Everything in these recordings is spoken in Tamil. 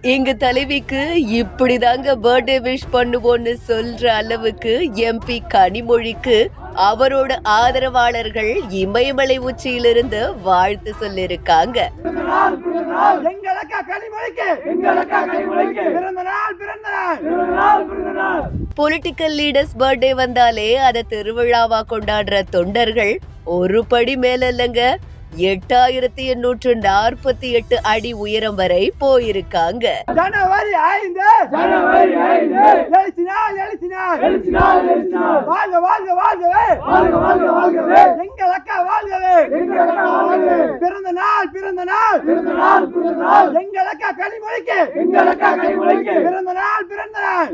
எங்க தலைவிக்கு இப்படிதாங்க பர்த்டே விஷ் பண்ணுவோன்னு சொல்ற அளவுக்கு எம்பி கனிமொழிக்கு அவரோட ஆதரவாளர்கள் இமயமலை உச்சியிலிருந்து வாழ்த்து சொல்லிருக்காங்க. பொலிட்டிக்கல் லீடர்ஸ் பர்த்டே வந்தாலே அதை திருவிழாவா கொண்டாடுற தொண்டர்கள் ஒரு படி மேல இல்லங்க, 8848 அடி உயரம் வரை போயிருக்காங்க. ஜனவரி 5 எங்கள் அக்கா வாழ்கவே, பிறந்த நாள் எங்கள் அக்கா கனிமொழிக்கு, பிறந்த நாள்.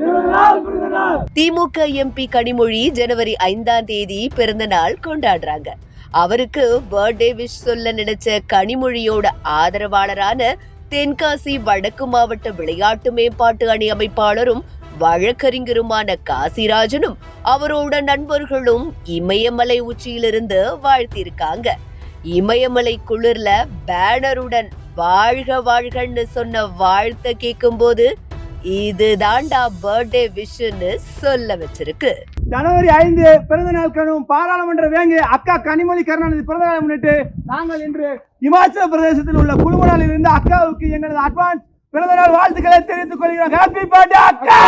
திமுக எம்பி கனிமொழி ஜனவரி 5ஆம் தேதி பிறந்த நாள் கொண்டாடுறாங்க. அவருக்கு பர்த்டே விஷ் சொல்ல நினைச்ச கனிமொழியோட ஆதரவாளரான தென்காசி வடக்கு மாவட்ட விளையாட்டு மேம்பாட்டு அணி அமைப்பாளரும் வழக்கறிஞருமான காசிராஜனும் அவரோட நண்பர்களும் இமயமலை உச்சியிலிருந்து வாழ்த்திருக்காங்க. இமயமலை குளிர்ல பேனருடன் வாழ்க வாழ்கன்னு சொன்ன வாழ்த்த கேட்கும் போது இதுதான்டா பர்த்டே விஷன்னு சொல்ல வச்சிருக்கு. ஜனவரி 5 பிறந்த நாள் கணும் பாராளுமன்ற வேங்கை அக்கா கனிமொழி கருணாநிதி பிறந்த நாளை முன்னிட்டு நாங்கள் இன்று இமாச்சல பிரதேசத்தில் உள்ள குழுமணாலில் இருந்து அக்காவுக்கு எங்களது அட்வான்ஸ் பிறந்த நாள் வாழ்த்துக்களை தெரிவித்துக் கொள்கிறோம். ஹாப்பி பர்த்டே அக்கா.